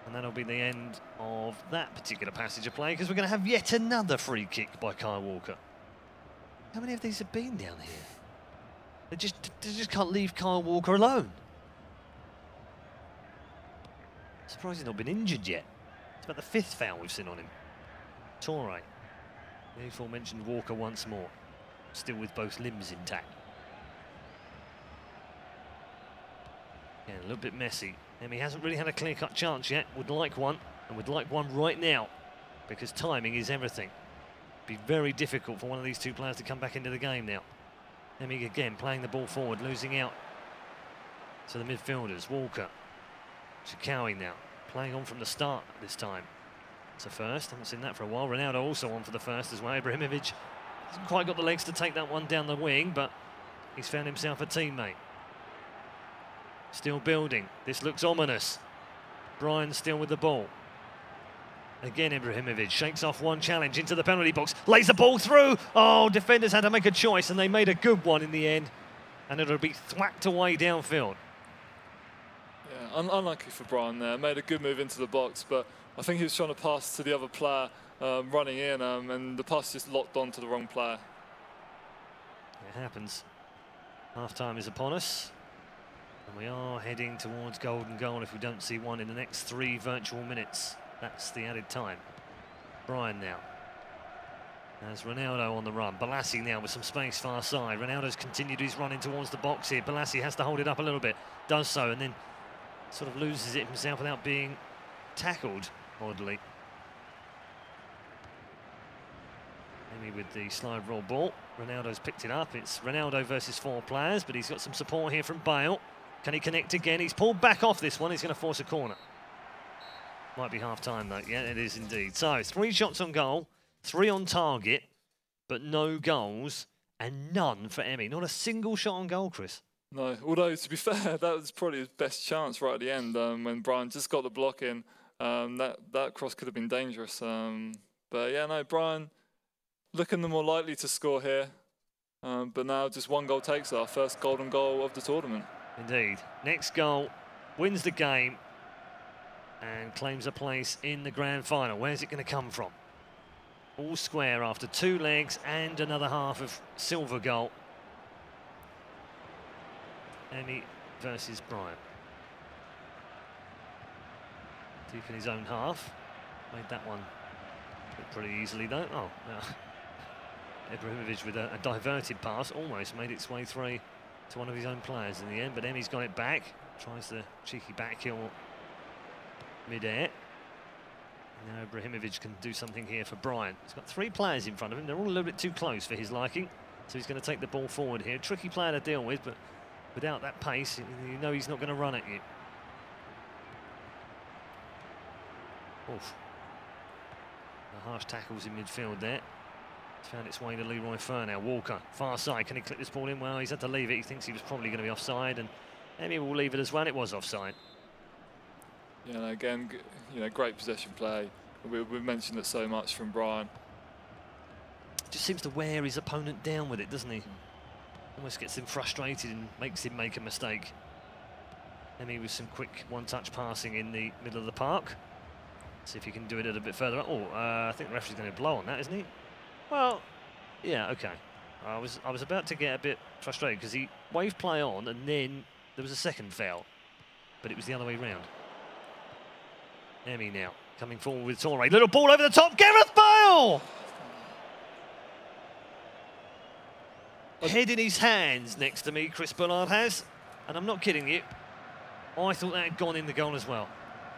And that'll be the end of that particular passage of play, because we're going to have yet another free kick by Kyle Walker. How many of these have been down here? They just can't leave Kyle Walker alone. Surprised he's not been injured yet. It's about the 5th foul we've seen on him. Torre. The aforementioned Walker once more, still with both limbs intact. Yeah, a little bit messy. Emi hasn't really had a clear-cut chance yet. Would like one, and would like one right now, because timing is everything. Be very difficult for one of these two players to come back into the game now. Emi again playing the ball forward, losing out to the midfielders. Walker, Shikawi now, playing on from the start this time. It's a first, haven't seen that for a while. Ronaldo also on for the first as well. Ibrahimovic hasn't quite got the legs to take that one down the wing, but he's found himself a teammate. Still building. This looks ominous. Brian still with the ball. Again, Ibrahimovic shakes off one challenge into the penalty box, lays the ball through. Oh, defenders had to make a choice, and they made a good one in the end, and it'll be thwacked away downfield. Yeah, unlucky for Brian there. Made a good move into the box, but I think he was trying to pass to the other player running in, and the pass just locked on to the wrong player. It happens. Half-time is upon us, and we are heading towards golden goal if we don't see one in the next 3 virtual minutes. That's the added time. Brian now. There's Ronaldo on the run. Balassi now with some space far side. Ronaldo's continued his run in towards the box here. Balassi has to hold it up a little bit. Does so, and then sort of loses it himself without being tackled, oddly. Emi with the slide roll ball. Ronaldo's picked it up. It's Ronaldo versus 4 players, but he's got some support here from Bale. Can he connect again? He's pulled back off this one. He's going to force a corner. Might be half-time, though. Yeah, it is indeed. So, 3 shots on goal, 3 on target, but no goals, and none for Emi. Not a single shot on goal, Chris. No, although, to be fair, that was probably his best chance right at the end when Brian just got the block in. That cross could have been dangerous. But, yeah, no, Brian looking the more likely to score here. But now just 1 goal takes our first golden goal of the tournament. Indeed. Next goal wins the game and claims a place in the grand final. Where's it going to come from? All square after 2 legs and another half of silver goal. Emi versus Brian. Deep in his own half. Made that one look pretty easily though. Oh, no. Ibrahimovic with a diverted pass almost made its way through to one of his own players in the end, but Emi's got it back. Tries the cheeky back heel mid-air. Now Ibrahimovic can do something here for Brian. He's got 3 players in front of him. They're all a little bit too close for his liking. So he's going to take the ball forward here. Tricky player to deal with, but without that pace, you know he's not going to run at you. Oof. The harsh tackles in midfield there. It's found its way to Leroy Fer now. Walker, far side. Can he clip this ball in? Well, he's had to leave it. He thinks he was probably going to be offside, and Emi will leave it as well. It was offside. Yeah, again, you know, great possession play. We've mentioned it so much from Brian. Just seems to wear his opponent down with it, doesn't he? Almost gets him frustrated and makes him make a mistake. Emi with some quick one-touch passing in the middle of the park. See if he can do it a little bit further up. Oh, I think the referee's going to blow on that, isn't he? Well, yeah, okay. I was about to get a bit frustrated because he waved play on and then there was a second foul, but it was the other way round. Emi now coming forward with Torre. Little ball over the top. Gareth Bale! Head in his hands next to me, Chris Bullard has. And I'm not kidding you. I thought that had gone in the goal as well.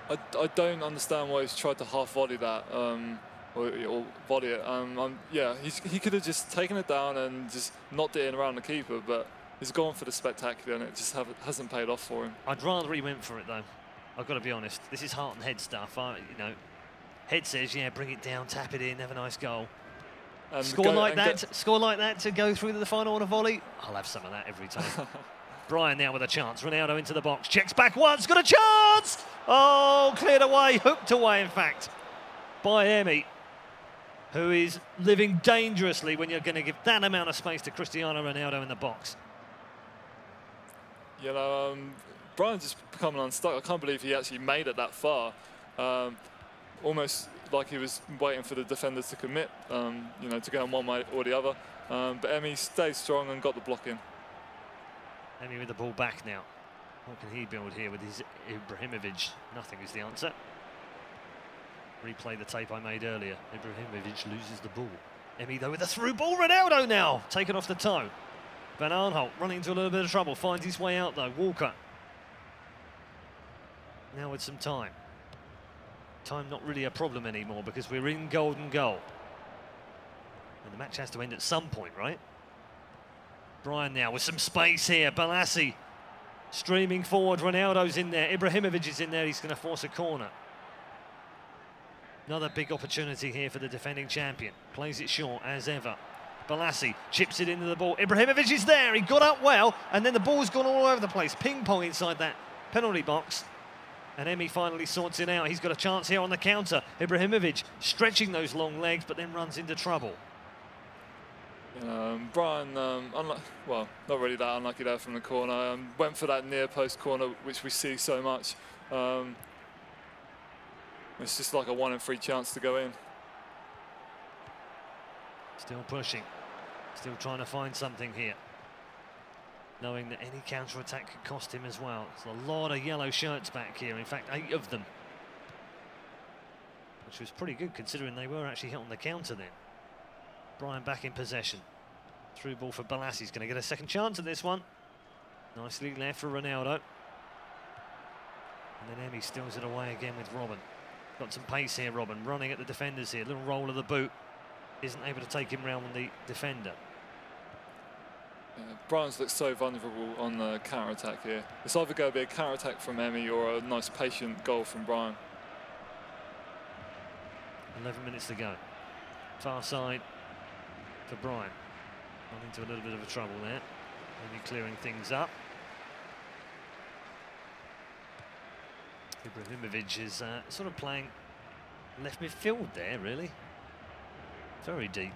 I don't understand why he's tried to half volley that, or volley it. Yeah, he could have just taken it down and just knocked it in around the keeper, but he's gone for the spectacular and it just hasn't paid off for him. I'd rather he went for it though. I've got to be honest. This is heart and head stuff. You know, head says, yeah, bring it down, tap it in, have a nice goal. And score like that to go through to the final on a volley. I'll have some of that every time. Brian now with a chance. Ronaldo into the box. Checks back once. Got a chance! Oh, cleared away. Hooked away, in fact, by Emi, who is living dangerously when you're going to give that amount of space to Cristiano Ronaldo in the box. You know, Brian's just becoming unstuck. I can't believe he actually made it that far. Almost like he was waiting for the defenders to commit, you know, to go on one way or the other. But Emi stayed strong and got the block in. Emi with the ball back now. What can he build here with his Ibrahimovic? Nothing is the answer. Replay the tape I made earlier. Ibrahimovic loses the ball. Emi though with a through ball. Ronaldo now taken off the toe. Van Aanholt running into a little bit of trouble. Finds his way out though. Walker. Now with some time. Time not really a problem anymore because we're in golden goal. And the match has to end at some point, right? Brian now with some space here. Balassi streaming forward. Ronaldo's in there. Ibrahimovic is in there. He's going to force a corner. Another big opportunity here for the defending champion. Plays it short as ever. Balassi chips it into the ball. Ibrahimovic is there. He got up well, and then the ball's gone all over the place. Ping pong inside that penalty box. And Emi finally sorts it out. He's got a chance here on the counter. Ibrahimovic stretching those long legs, but then runs into trouble. Brian, well, not really that unlucky there from the corner. Went for that near post corner, which we see so much. It's just like a 1 in 3 chance to go in. Still pushing. Still trying to find something here. Knowing that any counter-attack could cost him as well. There's a lot of yellow shirts back here. In fact, 8 of them. Which was pretty good considering they were actually hit on the counter then. Brian back in possession. Through ball for Balassi. He's going to get a second chance at this one. Nicely left for Ronaldo. And then Emi steals it away again with Robin. Got some pace here, Robin. Running at the defenders here. Little roll of the boot. Isn't able to take him round with the defender. Brian's looked so vulnerable on the counter-attack here. It's either going to be a counter-attack from Emi or a nice patient goal from Brian. 11 minutes to go. Far side for Brian. Got into a little bit of a trouble there. Maybe clearing things up. Ibrahimovic is sort of playing left midfield there, really. Very deep.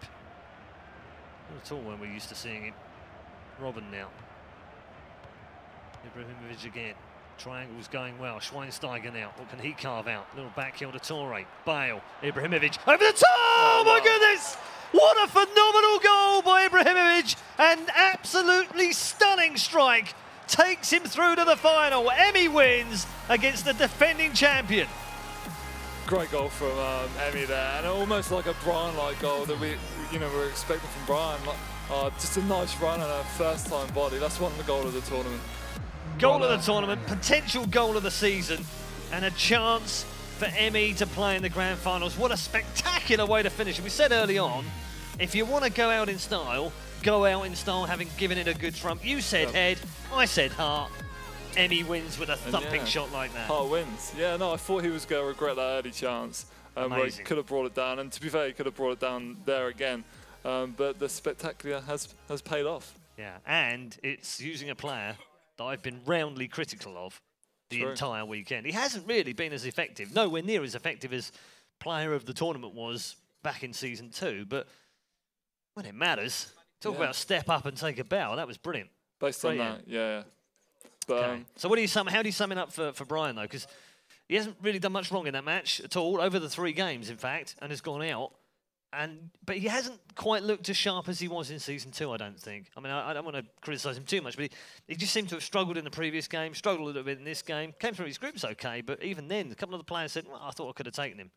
Not at all when we're used to seeing him. Robin now. Ibrahimovic again. Triangle's going well. Schweinsteiger now. What can he carve out? Little back heel to Torre. Bale. Ibrahimovic over the top! Oh my goodness! What a phenomenal goal by Ibrahimovic! An absolutely stunning strike. Takes him through to the final. Emi wins against the defending champion. Great goal from Emi there, and almost like a Brian-like goal that we were expecting from Brian. Just a nice run and a first-time body. That's won the goal of the tournament. Goal of the tournament, potential goal of the season, and a chance for Emi to play in the grand finals. What a spectacular way to finish. We said early on, if you want to go out in style, go out in style having given it a good trump. You said head, I said heart. Emi wins with a thumping shot like that. Heart wins. Yeah, no, I thought he was going to regret that early chance. Where he could have brought it down, and to be fair, he could have brought it down there again. But the spectacular has paid off. Yeah, and it's using a player that I've been roundly critical of the entire weekend. He hasn't really been as effective, nowhere near as effective as player of the tournament was back in season 2. But when it matters, talk about step up and take a bow. That was brilliant. Based on that, yeah. But, so what do you how do you sum it up for Brian though? Because he hasn't really done much wrong in that match at all over the 3 games, in fact, and has gone out. But he hasn't quite looked as sharp as he was in season 2, I don't think. I mean, I don't want to criticise him too much, but he just seemed to have struggled in the previous game, struggled a little bit in this game, came through his groups okay, but even then, a couple of the players said, well, I thought I could have taken him.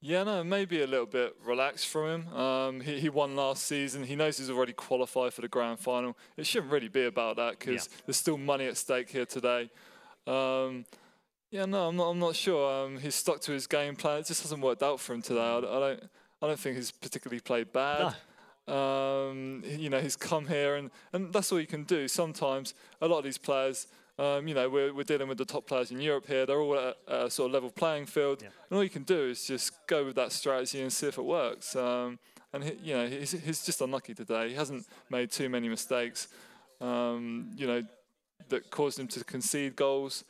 Yeah, no, maybe a little bit relaxed from him. He won last season. He knows he's already qualified for the grand final. It shouldn't really be about that because there's still money at stake here today. Yeah, no, I'm not sure. He's stuck to his game plan. It just hasn't worked out for him today. I don't think he's particularly played bad. No. He's come here and that's all you can do. Sometimes a lot of these players, we're dealing with the top players in Europe here. They're all at a sort of level playing field. Yeah. And all you can do is just go with that strategy and see if it works. He's just unlucky today. He hasn't made too many mistakes, that caused him to concede goals.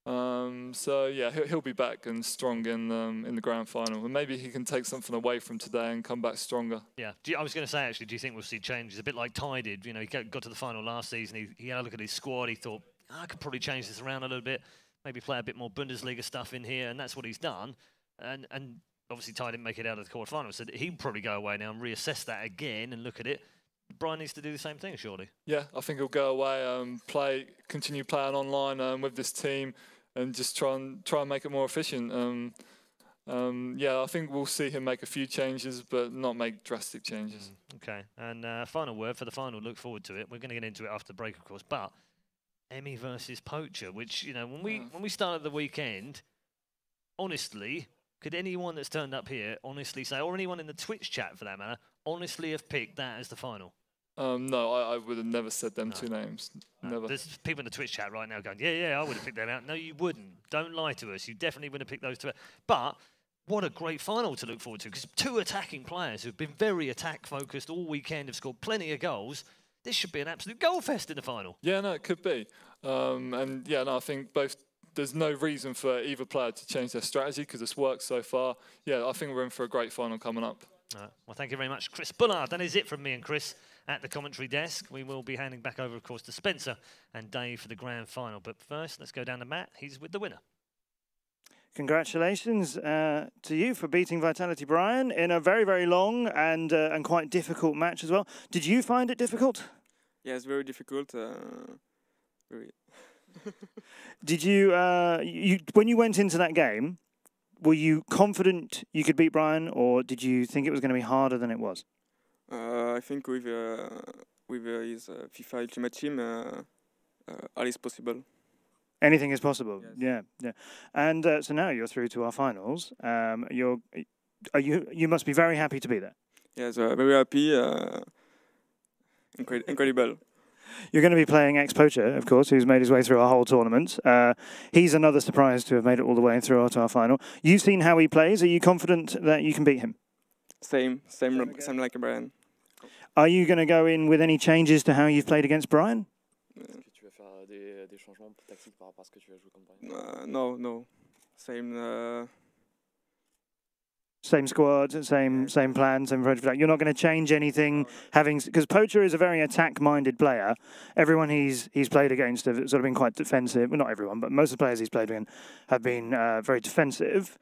So yeah, he'll be back and strong in the grand final, and maybe he can take something away from today and come back stronger. Yeah, I was going to say actually, do you think we'll see changes? A bit like Ty did. He got to the final last season. He had a look at his squad. He thought, I could probably change this around a little bit, maybe play a bit more Bundesliga stuff in here, and that's what he's done. And obviously Ty didn't make it out of the quarterfinals, so he'd probably go away now and reassess that again and look at it. Brian needs to do the same thing, surely. Yeah, I think he'll go away, continue playing online with this team. And just try and make it more efficient. Yeah, I think we'll see him make a few changes, but not make drastic changes. Okay, and final word for the final. Look forward to it. We're going to get into it after the break, of course. But Emi versus Poacher, which, you know, when we started the weekend, honestly, could anyone that's turned up here honestly say, or anyone in the Twitch chat for that matter, honestly have picked that as the final? No, I would have never said them two names. Never. There's people in the Twitch chat right now going, yeah, I would have picked them out. No, you wouldn't. Don't lie to us. You definitely wouldn't have picked those two. But what a great final to look forward to, because two attacking players who've been very attack-focused all weekend have scored plenty of goals. This should be an absolute goal fest in the final. Yeah, no, it could be. And yeah, no, I think there's no reason for either player to change their strategy because it's worked so far. Yeah, I think we're in for a great final coming up. Well, thank you very much, Chris Bullard. That is it from me and Chris at the commentary desk. We will be handing back over, of course, to Spencer and Dave for the grand final. But first, let's go down to Matt. He's with the winner. Congratulations to you for beating Vitality Brian in a very, very long and quite difficult match as well. Did you find it difficult? Yeah, it's very difficult. Very. Did you, when you went into that game, were you confident you could beat Brian, or did you think it was going to be harder than it was? I think with his FIFA Ultimate Team, all is possible. Anything is possible. Yes. Yeah. And so now you're through to our finals. You must be very happy to be there. Yes, very happy. Incredible. You're going to be playing ex-Poacher, of course, who's made his way through our whole tournament. He's another surprise to have made it all the way through to our final. You've seen how he plays. Are you confident that you can beat him? Same like Brian. Are you going to go in with any changes to how you've played against Brian? No. Same squad, same plan, same approach. You're not going to change anything, because Poacher is a very attack-minded player. Everyone he's played against have sort of been quite defensive. Well, not everyone, but most of the players he's played against have been very defensive.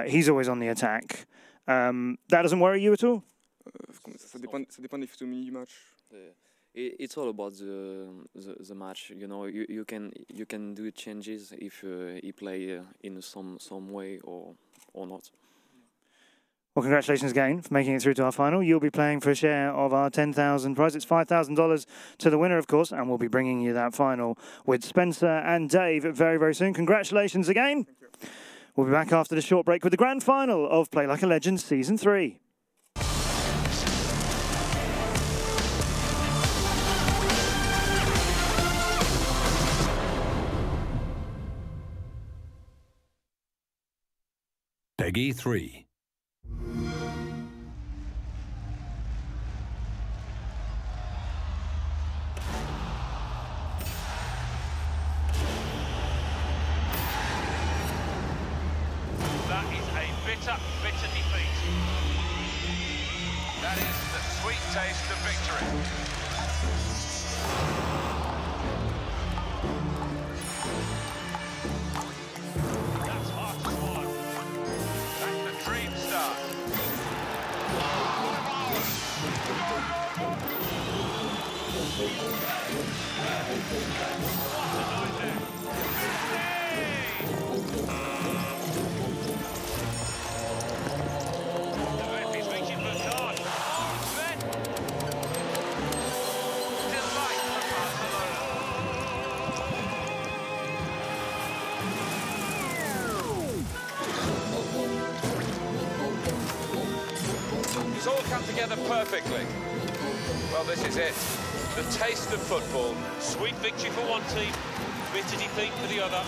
He's always on the attack. That doesn't worry you at all? Ça dépend des physionomies du match. It's all about the match. You know, you can do changes if he play in some way or not. Well, congratulations again for making it through to our final. You'll be playing for a share of our $10,000 prize. It's $5,000 to the winner, of course, and we'll be bringing you that final with Spencer and Dave very, very soon. Congratulations again. Thank you. We'll be back after the short break with the grand final of Play Like a Legend Season 3. Peggy 3. That is a bitter defeat. That is the sweet taste of victory. That's hard to swallow. That's the dream start. It's all come together perfectly. Well, this is it. The taste of football. Sweet victory for one team, bitter defeat for the other.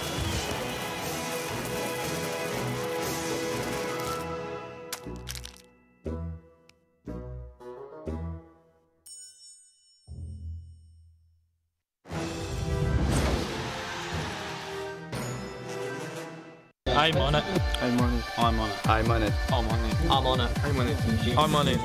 I'm on it. I'm on it. I'm on it. I'm on it. I'm on it. I'm on it. I'm on it. I'm on it.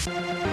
it.